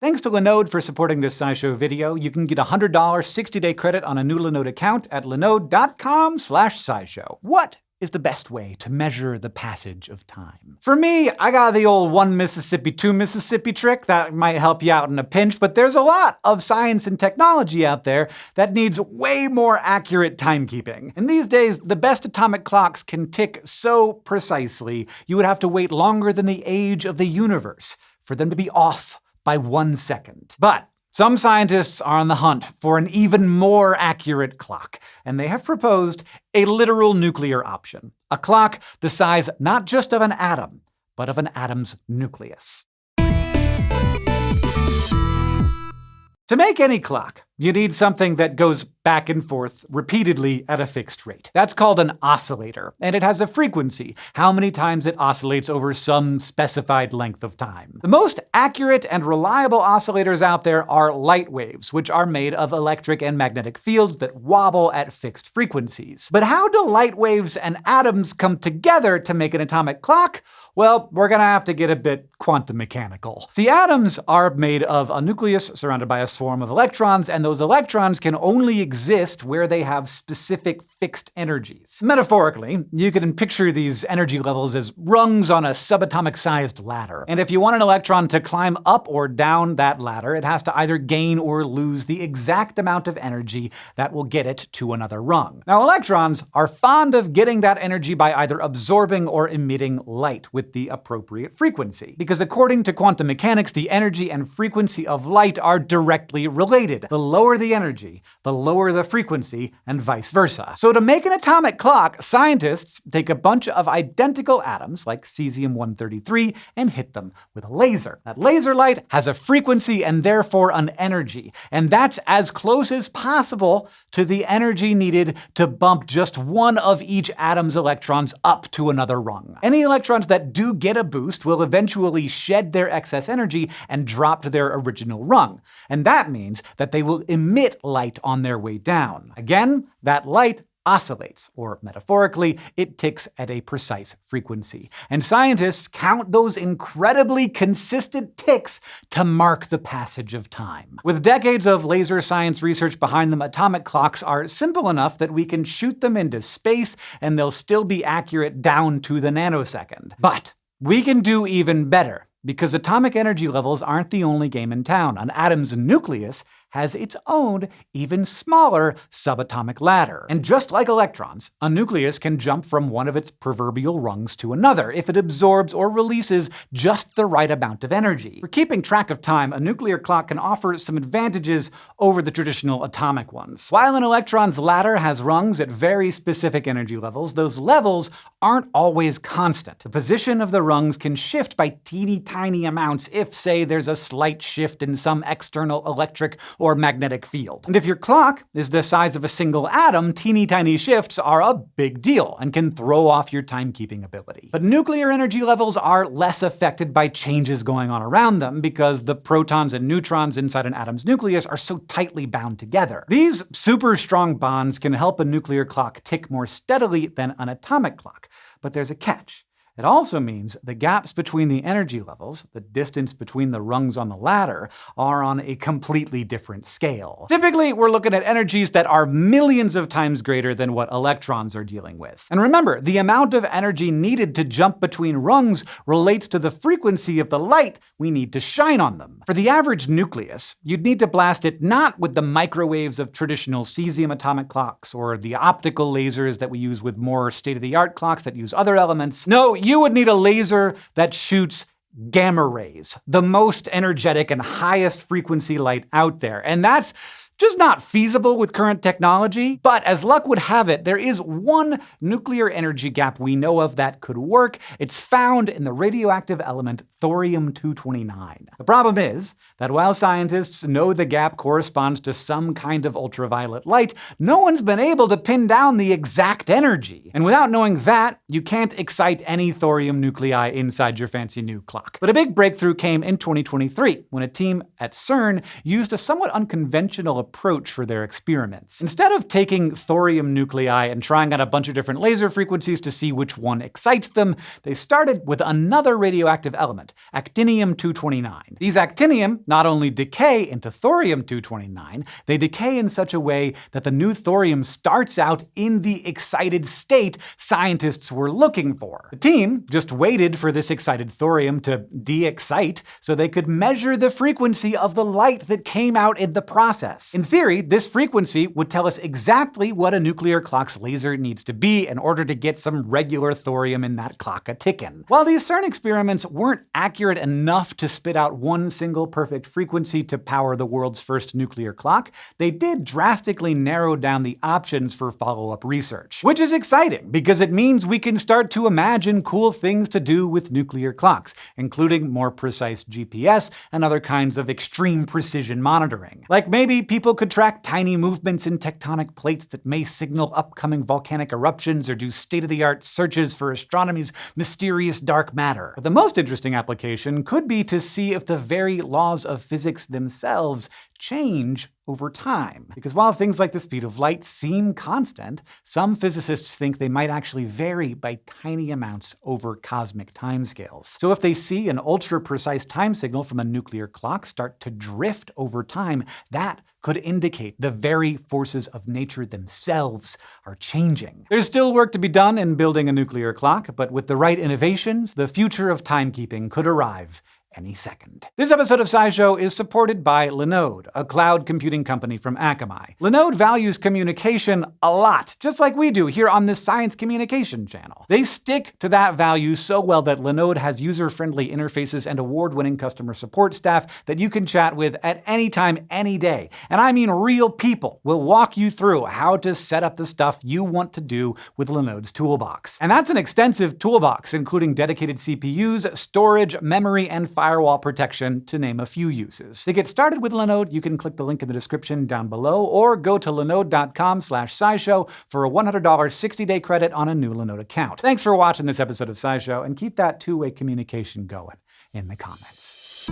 Thanks to Linode for supporting this SciShow video. You can get a $100 60-day credit on a new Linode account at linode.com/scishow. What is the best way to measure the passage of time? For me, I got the old 1 Mississippi, 2 Mississippi trick that might help you out in a pinch, but there's a lot of science and technology out there that needs way more accurate timekeeping. And these days, the best atomic clocks can tick so precisely, you would have to wait longer than the age of the universe for them to be off by 1 second. But some scientists are on the hunt for an even more accurate clock, and they have proposed a literal nuclear option. A clock the size not just of an atom, but of an atom's nucleus. To make any clock, you need something that goes back and forth repeatedly at a fixed rate. That's called an oscillator, and it has a frequency, how many times it oscillates over some specified length of time. The most accurate and reliable oscillators out there are light waves, which are made of electric and magnetic fields that wobble at fixed frequencies. But how do light waves and atoms come together to make an atomic clock? Well, we're gonna have to get a bit quantum mechanical. See, atoms are made of a nucleus surrounded by a swarm of electrons, and those electrons can only exist where they have specific fixed energies. Metaphorically, you can picture these energy levels as rungs on a subatomic-sized ladder. And if you want an electron to climb up or down that ladder, it has to either gain or lose the exact amount of energy that will get it to another rung. Now, electrons are fond of getting that energy by either absorbing or emitting light with the appropriate frequency. Because according to quantum mechanics, the energy and frequency of light are directly related. The lower the energy, the lower the frequency, and vice versa. So to make an atomic clock, scientists take a bunch of identical atoms, like cesium-133, and hit them with a laser. That laser light has a frequency and therefore an energy, and that's as close as possible to the energy needed to bump just one of each atom's electrons up to another rung. Any electrons that do get a boost will eventually shed their excess energy and drop to their original rung. And that means that they will emit light on their way down. Again, that light oscillates, or metaphorically, it ticks at a precise frequency. And scientists count those incredibly consistent ticks to mark the passage of time. With decades of laser science research behind them, atomic clocks are simple enough that we can shoot them into space and they'll still be accurate down to the nanosecond. But we can do even better, because atomic energy levels aren't the only game in town. An atom's nucleus has its own, even smaller, subatomic ladder. And just like electrons, a nucleus can jump from one of its proverbial rungs to another if it absorbs or releases just the right amount of energy. For keeping track of time, a nuclear clock can offer some advantages over the traditional atomic ones. While an electron's ladder has rungs at very specific energy levels, those levels aren't always constant. The position of the rungs can shift by teeny tiny amounts if, say, there's a slight shift in some external electric or magnetic field. And if your clock is the size of a single atom, teeny tiny shifts are a big deal and can throw off your timekeeping ability. But nuclear energy levels are less affected by changes going on around them because the protons and neutrons inside an atom's nucleus are so tightly bound together. These super strong bonds can help a nuclear clock tick more steadily than an atomic clock. But there's a catch. It also means the gaps between the energy levels, the distance between the rungs on the ladder, are on a completely different scale. Typically, we're looking at energies that are millions of times greater than what electrons are dealing with. And remember, the amount of energy needed to jump between rungs relates to the frequency of the light we need to shine on them. For the average nucleus, you'd need to blast it not with the microwaves of traditional cesium atomic clocks or the optical lasers that we use with more state-of-the-art clocks that use other elements. No, you would need a laser that shoots gamma rays, the most energetic and highest frequency light out there. And that's just not feasible with current technology. But as luck would have it, there is one nuclear energy gap we know of that could work. It's found in the radioactive element thorium-229. The problem is that while scientists know the gap corresponds to some kind of ultraviolet light, no one's been able to pin down the exact energy. And without knowing that, you can't excite any thorium nuclei inside your fancy new clock. But a big breakthrough came in 2023 when a team at CERN used a somewhat unconventional approach for their experiments. Instead of taking thorium nuclei and trying out a bunch of different laser frequencies to see which one excites them, they started with another radioactive element, actinium-229. These actinium not only decay into thorium-229, they decay in such a way that the new thorium starts out in the excited state scientists were looking for. The team just waited for this excited thorium to de-excite so they could measure the frequency of the light that came out in the process. In theory, this frequency would tell us exactly what a nuclear clock's laser needs to be in order to get some regular thorium in that clock a-tickin'. While these CERN experiments weren't accurate enough to spit out one single perfect frequency to power the world's first nuclear clock, they did drastically narrow down the options for follow-up research. Which is exciting, because it means we can start to imagine cool things to do with nuclear clocks, including more precise GPS and other kinds of extreme precision monitoring. Like maybe people could track tiny movements in tectonic plates that may signal upcoming volcanic eruptions or do state-of-the-art searches for astronomy's mysterious dark matter. But the most interesting application could be to see if the very laws of physics themselves change over time. Because while things like the speed of light seem constant, some physicists think they might actually vary by tiny amounts over cosmic timescales. So if they see an ultra-precise time signal from a nuclear clock start to drift over time, that could indicate the very forces of nature themselves are changing. There's still work to be done in building a nuclear clock, but with the right innovations, the future of timekeeping could arrive any second. This episode of SciShow is supported by Linode, a cloud computing company from Akamai. Linode values communication a lot, just like we do here on this science communication channel. They stick to that value so well that Linode has user-friendly interfaces and award-winning customer support staff that you can chat with at any time, any day. And I mean real people will walk you through how to set up the stuff you want to do with Linode's toolbox. And that's an extensive toolbox, including dedicated CPUs, storage, memory, and firewall protection, to name a few uses. To get started with Linode, you can click the link in the description down below, or go to linode.com/scishow for a $100 60-day credit on a new Linode account. Thanks for watching this episode of SciShow, and keep that two-way communication going in the comments.